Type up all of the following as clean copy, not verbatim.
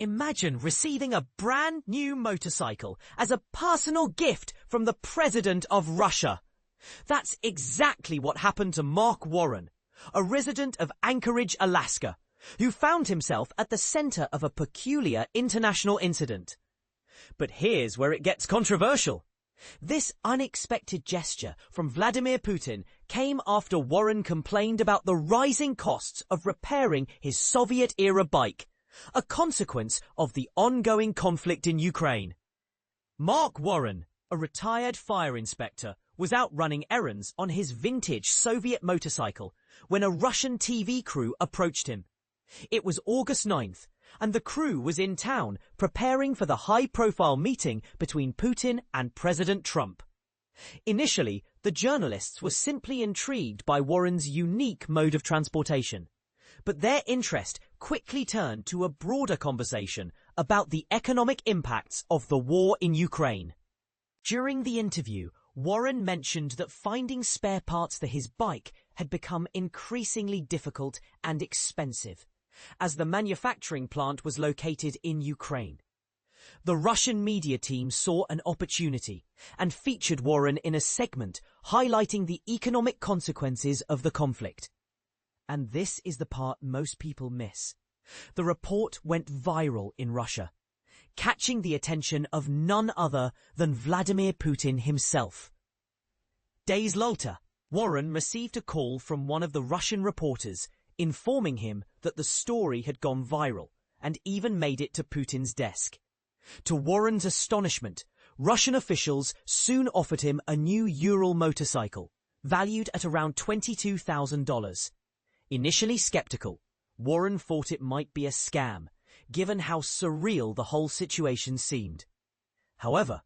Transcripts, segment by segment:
Imagine receiving a brand new motorcycle as a personal gift from the President of Russia. That's exactly what happened to Mark Warren, a resident of Anchorage, Alaska, who found himself at the center of a peculiar international incident. But here's where it gets controversial. This unexpected gesture from Vladimir Putin came after Warren complained about the rising costs of repairing his Soviet-era bike, a consequence of the ongoing conflict in Ukraine. Mark Warren, a retired fire inspector, was out running errands on his vintage Soviet motorcycle when a Russian TV crew approached him. It was August 9th, and the crew was in town preparing for the high-profile meeting between Putin and President Trump. Initially, the journalists were simply intrigued by Warren's unique mode of transportation, but their interest quickly turned to a broader conversation about the economic impacts of the war in Ukraine. During the interview, Warren mentioned that finding spare parts for his bike had become increasingly difficult and expensive, as the manufacturing plant was located in Ukraine. The Russian media team saw an opportunity and featured Warren in a segment highlighting the economic consequences of the conflict. And this is the part most people miss. The report went viral in Russia, catching the attention of none other than Vladimir Putin himself. Days later, Warren received a call from one of the Russian reporters informing him that the story had gone viral and even made it to Putin's desk. To Warren's astonishment, Russian officials soon offered him a new Ural motorcycle, valued at around $22,000. Initially skeptical, Warren thought it might be a scam, given how surreal the whole situation seemed. However,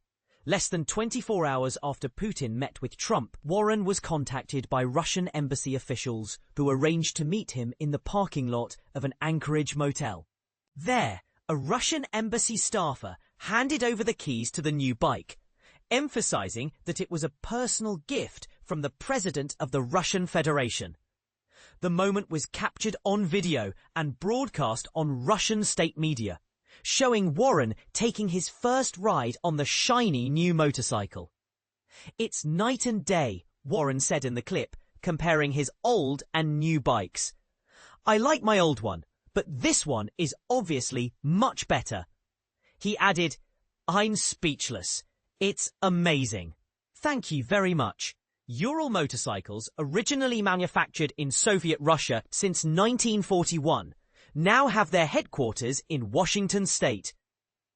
less than 24 hours after Putin met with Trump, Warren was contacted by Russian embassy officials who arranged to meet him in the parking lot of an Anchorage motel. There, a Russian embassy staffer handed over the keys to the new bike, emphasizing that it was a personal gift from the President of the Russian Federation. The moment was captured on video and broadcast on Russian state media, showing Warren taking his first ride on the shiny new motorcycle. "It's night and day," Warren said in the clip, comparing his old and new bikes. "I like my old one, but this one is obviously much better." He added, "I'm speechless. It's amazing. Thank you very much." Ural motorcycles, originally manufactured in Soviet Russia since 1941, now have their headquarters in Washington state.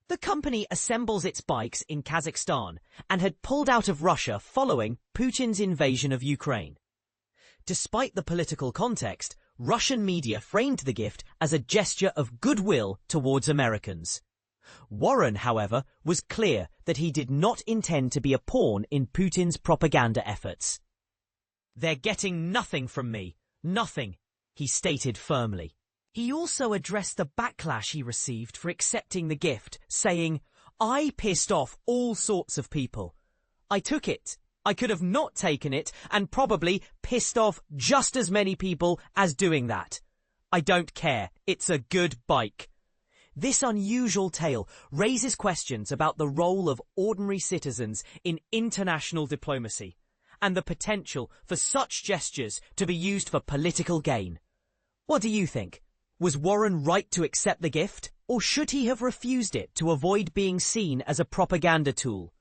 The company assembles its bikes in Kazakhstan and had pulled out of Russia following Putin's invasion of Ukraine. Despite the political context, Russian media framed the gift as a gesture of goodwill towards Americans. Warren, however, was clear that he did not intend to be a pawn in Putin's propaganda efforts. "They're getting nothing from me, nothing," he stated firmly. He also addressed the backlash he received for accepting the gift, saying, "I pissed off all sorts of people. I took it. I could have not taken it and probably pissed off just as many people as doing that. I don't care. It's a good bike." This unusual tale raises questions about the role of ordinary citizens in international diplomacy and the potential for such gestures to be used for political gain. What do you think? Was Warren right to accept the gift, or should he have refused it to avoid being seen as a propaganda tool?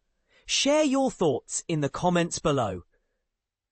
Share your thoughts in the comments below.